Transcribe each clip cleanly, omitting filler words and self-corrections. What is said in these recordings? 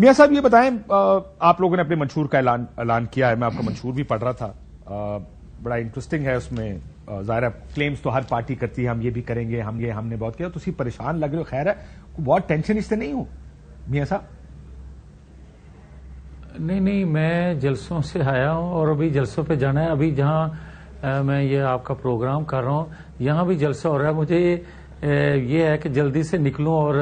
میاں صاحب یہ بتائیں، آپ لوگوں نے اپنے منشور کا اعلان کیا ہے، میں آپ کا منشور بھی پڑھ رہا تھا، بڑا انٹرسٹنگ ہے. اس میں ظاہر ہے کلیمز تو ہر پارٹی کرتی ہے، ہم یہ بھی کریں گے، ہم نے بہت کیا. تو اسی پریشان لگ رہے ہو، خیر ہے بہت ٹینشن اس سے نہیں ہو میاں صاحب؟ نہیں، میں جلسوں سے آیا ہوں اور ابھی جلسوں پہ جانا ہے. ابھی جہاں میں یہ آپ کا پروگرام کر رہا ہوں یہاں بھی جلسہ ہو رہا ہے. مجھے یہ ہے کہ جلدی سے نکلوں اور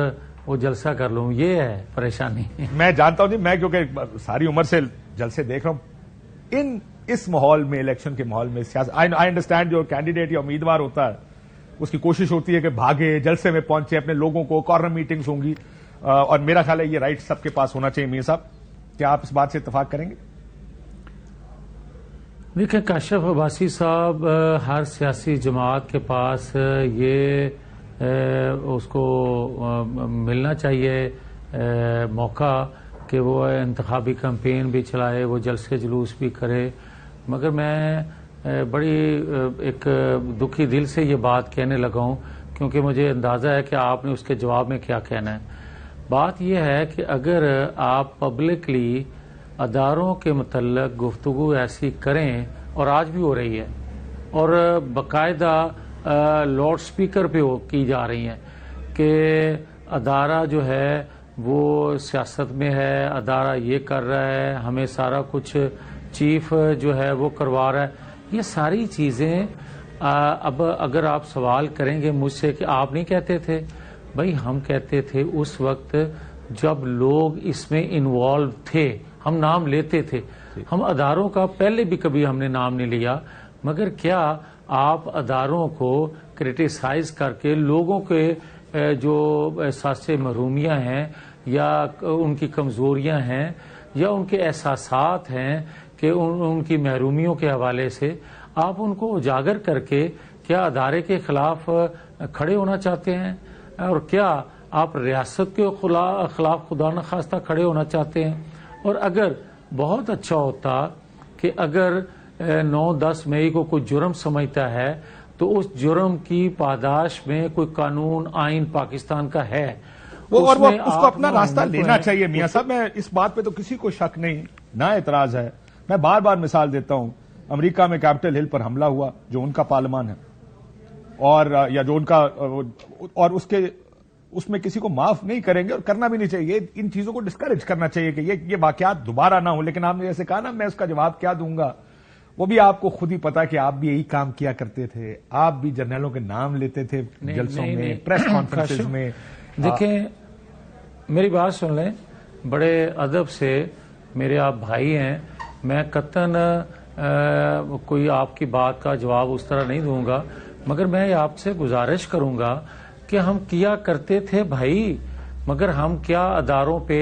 وہ جلسہ کر لوں، یہ ہے پریشانی. میں جانتا ہوں جی، میں کیونکہ ساری عمر سے جلسے دیکھ رہا ہوں اس ماحول میں، الیکشن کے ماحول میں سیاست. آئی انڈرسٹینڈ جو کینڈیڈیٹ یا امیدوار ہوتا ہے اس کی کوشش ہوتی ہے کہ بھاگے، جلسے میں پہنچے، اپنے لوگوں کو، کارنر میٹنگز ہوں گی، اور میرا خیال ہے یہ رائٹ سب کے پاس ہونا چاہیے. میاں صاحب کیا آپ اس بات سے اتفاق کریں گے؟ دیکھیں کاشف عباسی صاحب، ہر سیاسی جماعت کے پاس یہ اس کو ملنا چاہیے موقع کہ وہ انتخابی کمپین بھی چلائے، وہ جلسے جلوس بھی کرے. مگر میں بڑی ایک دکھی دل سے یہ بات کہنے لگا ہوں کیونکہ مجھے اندازہ ہے کہ آپ نے اس کے جواب میں کیا کہنا ہے. بات یہ ہے کہ اگر آپ پبلکلی اداروں کے متعلق گفتگو ایسی کریں، اور آج بھی ہو رہی ہے اور باقاعدہ لاؤڈ سپیکر پہ کی جا رہی ہیں کہ ادارہ جو ہے وہ سیاست میں ہے، ادارہ یہ کر رہا ہے، ہمیں سارا کچھ چیف جو ہے وہ کروا رہا ہے. یہ ساری چیزیں اب اگر آپ سوال کریں گے مجھ سے کہ آپ نہیں کہتے تھے، بھائی ہم کہتے تھے اس وقت جب لوگ اس میں انوالو تھے، ہم نام لیتے تھے. ہم اداروں کا پہلے بھی کبھی ہم نے نام نہیں لیا، مگر کیا آپ اداروں کو کرٹیسائز کر کے لوگوں کے جو احساس محرومیاں ہیں یا ان کی کمزوریاں ہیں یا ان کے احساسات ہیں کہ ان کی محرومیوں کے حوالے سے آپ ان کو اجاگر کر کے کیا ادارے کے خلاف کھڑے ہونا چاہتے ہیں؟ اور کیا آپ ریاست کے خلاف خدا نخواستہ کھڑے ہونا چاہتے ہیں؟ اور اگر بہت اچھا ہوتا کہ اگر 9-10 مئی کو کوئی جرم سمجھتا ہے تو اس جرم کی پاداش میں کوئی قانون آئین پاکستان کا ہے، اور وہ اس کو اپنا راستہ لینا چاہیے. میاں صاحب میں اس بات پہ تو کسی کو شک نہیں، نہ اعتراض ہے. میں بار بار مثال دیتا ہوں، امریکہ میں کیپٹل ہل پر حملہ ہوا جو ان کا پارلیمان ہے، اور یا جو ان کا، اور اس میں کسی کو معاف نہیں کریں گے اور کرنا بھی نہیں چاہیے. ان چیزوں کو ڈسکریج کرنا چاہیے کہ یہ واقعات دوبارہ نہ ہوں. لیکن آپ نے جیسے کہا نا، میں اس کا جواب کیا دوں گا، وہ بھی آپ کو خود ہی پتا کہ آپ بھی یہی کام کیا کرتے تھے. آپ بھی جرنیلوں کے نام لیتے تھے جلسوں میں، پریس کانفرنسز میں. دیکھیں میری بات سن لیں، بڑے ادب سے، میرے آپ بھائی ہیں، میں قطعاً کوئی آپ کی بات کا جواب اس طرح نہیں دوں گا، مگر میں آپ سے گزارش کروں گا کہ ہم کیا کرتے تھے بھائی، مگر ہم کیا اداروں پہ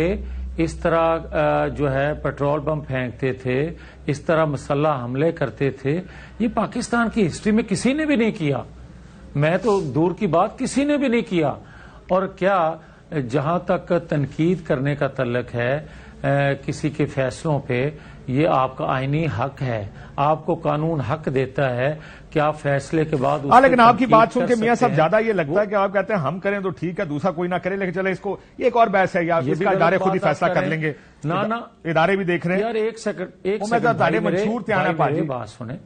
اس طرح جو ہے پیٹرول بم پھینکتے تھے، اس طرح مسلح حملے کرتے تھے؟ یہ پاکستان کی ہسٹری میں کسی نے بھی نہیں کیا، میں تو دور کی بات، کسی نے بھی نہیں کیا. اور کیا جہاں تک تنقید کرنے کا تعلق ہے کسی کے فیصلوں پہ، یہ آپ کا آئینی حق ہے، آپ کو قانون حق دیتا ہے کہ آپ فیصلے کے بعد اس لیکن آپ کی بات سن کے میاں صاحب زیادہ یہ لگتا ہے کہ آپ کہتے ہیں ہم کریں تو ٹھیک ہے، دوسرا کوئی نہ کرے. لیکن چلے اس کو یہ ایک اور بحث ہے، یا اس کا ادارے خود ہی فیصلہ کر لیں گے. نہ ادارے بھی دیکھ رہے ہیں. یار ایک سیکنڈ میری بات سنیں.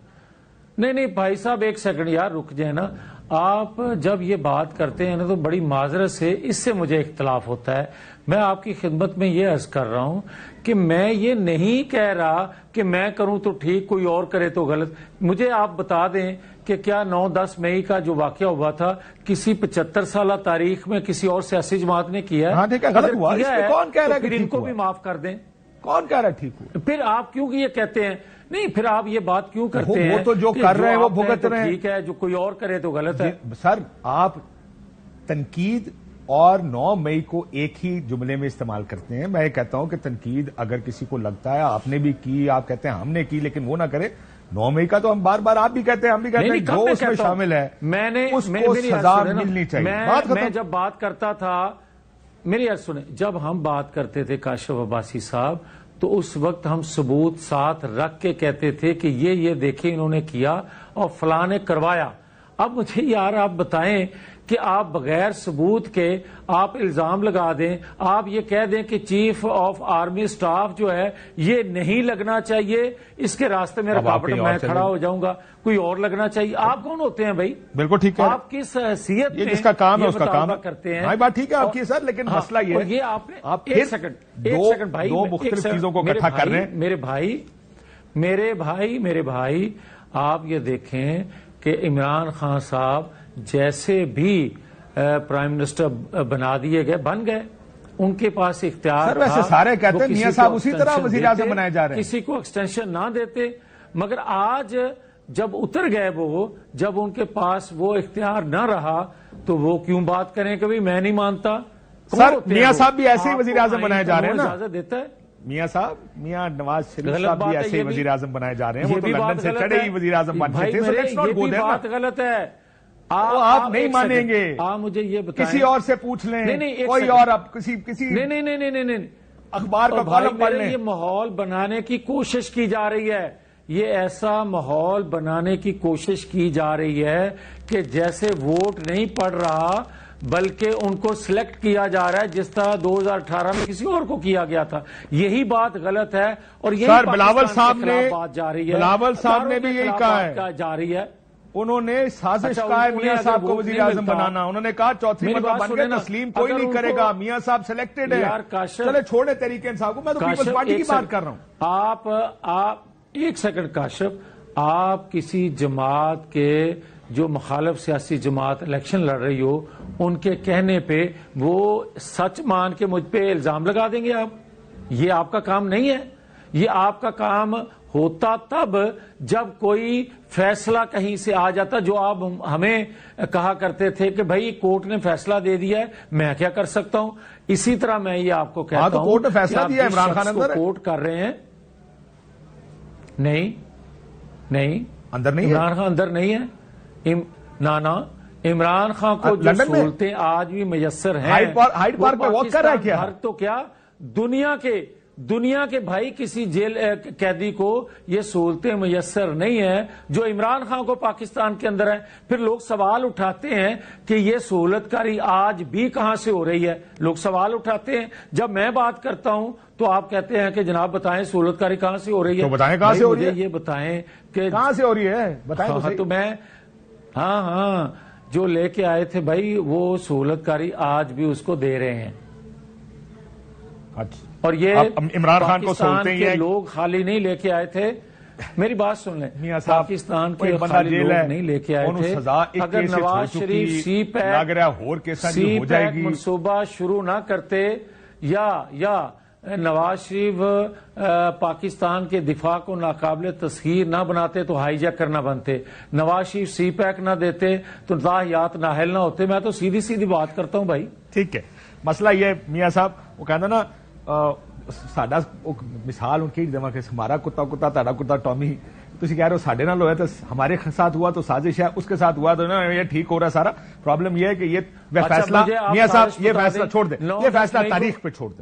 نہیں بھائی صاحب ایک سیکنڈ یار رک جائیں نا. آپ جب یہ بات کرتے ہیں نا تو بڑی معذرت سے اس سے مجھے اختلاف ہوتا ہے. میں آپ کی خدمت میں یہ عرض کر رہا ہوں کہ میں یہ نہیں کہہ رہا کہ میں کروں تو ٹھیک، کوئی اور کرے تو غلط. مجھے آپ بتا دیں کہ کیا 9-10 مئی کا جو واقعہ ہوا تھا کسی 75 سالہ تاریخ میں کسی اور سیاسی جماعت نے کیا ہے؟ غلط ہوا کون کہہ رہا ہے کہ ان کو بھی معاف کر دیں؟ کون کہہ رہا ہے ٹھیک ہوا؟ پھر آپ کیوں یہ کہتے ہیں؟ نہیں پھر آپ یہ بات کیوں کرتے ہیں؟ وہ تو جو کر رہے ہیں وہ بھگت رہے ہیں. ٹھیک ہے، جو کوئی اور کرے تو غلط ہے. سر آپ تنقید اور 9 مئی کو ایک ہی جملے میں استعمال کرتے ہیں. میں یہ کہتا ہوں کہ تنقید اگر کسی کو لگتا ہے آپ نے بھی کی، آپ کہتے ہیں ہم نے کی، لیکن وہ نہ کرے. 9 مئی کا تو ہم بار بار آپ بھی کہتے ہیں، ہم بھی کہتے ہیں، جو اس میں شامل ہے اس کو سزا ملنی چاہیے. میں جب بات کرتا تھا، میری عرض سنیں، جب ہم بات کرتے تھے کاشف عباسی صاحب تو اس وقت ہم ثبوت ساتھ رکھ کے کہتے تھے کہ یہ دیکھیں انہوں نے کیا اور فلاں نے کروایا. اب مجھے یار آپ بتائیں کہ آپ بغیر ثبوت کے آپ الزام لگا دیں, آپ یہ کہہ دیں کہ چیف آف آرمی سٹاف جو ہے یہ نہیں لگنا چاہیے, اس کے راستے میں رکاوٹ میں کھڑا ہو جاؤں گا, کوئی اور لگنا چاہیے. آپ کون ہوتے ہیں بھائی؟ بالکل ٹھیک ہے, آپ کس حیثیت میں جس کا کام ہے اس کا کام کرتے ہیں؟ ہاں بات ٹھیک ہے آپ کی سر, لیکن مسئلہ یہ ہے یہ آپ نے ایک سیکنڈ بھائی, دو مختلف چیزوں کو اکٹھا کر رہے ہیں. میرے بھائی آپ یہ دیکھیں کہ عمران خان صاحب جیسے بھی پرائم منسٹر بنا دیے گئے, بن گئے, ان کے پاس اختیار سر ویسے سارے کہتے ہیں میاں صاحب اسی طرح وزیر اعظم بنائے جا رہے ہیں, کسی کو ایکسٹینشن نہ دیتے, مگر آج جب اتر گئے وہ, جب ان کے پاس وہ اختیار نہ رہا تو وہ کیوں بات کریں کہ میں نہیں مانتا. سر میاں صاحب بھی ایسے ہی وزیر اعظم بنائے جا رہے ہیں نا, اجازت دیتا ہے میاں صاحب, میاں نواز شریف صاحب بھی ایسے ہی وزیر اعظم بنائے جا رہے ہیں, وہ تو لندن سے چڑھے ہی وزیر اعظم بنتے تھے. یہ بھی بات غلط ہے, آپ نہیں مانیں گے, آپ مجھے یہ بتائیں, کسی اور سے پوچھ لیں, کوئی اور آپ کسی نہیں اخبار کا کالم پڑھ لیں. یہ ماحول بنانے کی کوشش کی جا رہی ہے, یہ ایسا ماحول بنانے کی کوشش کی جا رہی ہے کہ جیسے ووٹ نہیں پڑ رہا بلکہ ان کو سلیکٹ کیا جا رہا ہے جس طرح 2018 میں کسی اور کو کیا گیا تھا. یہی بات غلط ہے, اور یہی بلاول صاحب نے بات جا رہی ہے, بلاول صاحب نے بھی یہی کہا ہے, جا رہی ہے. انہوں نے سازش کہا ہے میاں صاحب کو وزیر اعظم بنانا, انہوں نے کہا چوتھی مرتبہ بن گئے, تسلیم کوئی نہیں کرے گا, میاں صاحب سلیکٹڈ ہے. چلے چھوڑے تحریک انصاف کو, میں تو پیپلز پارٹی کی بات کر رہا ہوں. آپ ایک سیکنڈ کاشف, آپ کسی جماعت کے جو مخالف سیاسی جماعت الیکشن لڑ رہی ہو ان کے کہنے پہ وہ سچ مان کے مجھ پہ الزام لگا دیں گے آپ؟ یہ آپ کا کام نہیں ہے. یہ آپ کا کام ہوتا تب جب کوئی فیصلہ کہیں سے آ جاتا, جو آپ ہمیں کہا کرتے تھے کہ بھائی کورٹ نے فیصلہ دے دیا ہے, میں کیا کر سکتا ہوں. اسی طرح میں یہ آپ کو کہتا ہوں, کورٹ نے فیصلہ دیا, عمران خان اندر کوٹ کر رہے ہیں. نہیں اندر نہیں, عمران خان اندر نہیں ہے. نانا عمران خان کو جو سہولتیں آج بھی میسر ہیں, ہائیڈ پارک میں واک کر رہا ہے کیا؟ تو کیا دنیا کے بھائی کسی جیل قیدی کو یہ سہولتیں میسر نہیں ہیں جو عمران خان کو پاکستان کے اندر ہے. پھر لوگ سوال اٹھاتے ہیں کہ یہ سہولت کاری آج بھی کہاں سے ہو رہی ہے. لوگ سوال اٹھاتے ہیں, جب میں بات کرتا ہوں تو آپ کہتے ہیں کہ جناب بتائیں سہولت کاری کہاں سے ہو رہی ہے. تو بتائیں کہاں سے ہو رہی ہے, یہ بتائیں کہ کہاں سے ہو رہی ہے, بتائیں تو میں ہاں جو لے کے آئے تھے بھائی وہ سہولت کاری آج بھی اس کو دے رہے ہیں. اور یہ عمران خان کو سہولتیں کے لوگ خالی نہیں لے کے آئے تھے. میری بات سن لیں, پاکستان کے خالی لوگ نہیں لے کے آئے تھے. اگر نواز شریف سی پیک منصوبہ شروع نہ کرتے یا نواز شریف پاکستان کے دفاع کو ناقابل تسخیر نہ بناتے تو ہائی جیک کرنا بنتے. نواز شریف سی پیک نہ دیتے تو تاحیات نااہل نہ ہوتے. میں تو سیدھی بات کرتا ہوں بھائی. ٹھیک ہے, مسئلہ یہ میاں صاحب وہ کہنا نا ساڈا مثال ان کی دماغ ہے, ہمارا کتا تاڑا کتا ٹامی, تسی کہہ رہے ہو ساڈے نال ہوا تو ہمارے ساتھ ہوا تو سازش ہے, اس کے ساتھ ہوا تو نا یہ ٹھیک ہو رہا ہے سارا. پرابلم یہ ہے کہ یہ فیصلہ میاں صاحب یہ فیصلہ چھوڑ دیں, یہ فیصلہ تاریخ پہ چھوڑ دیں.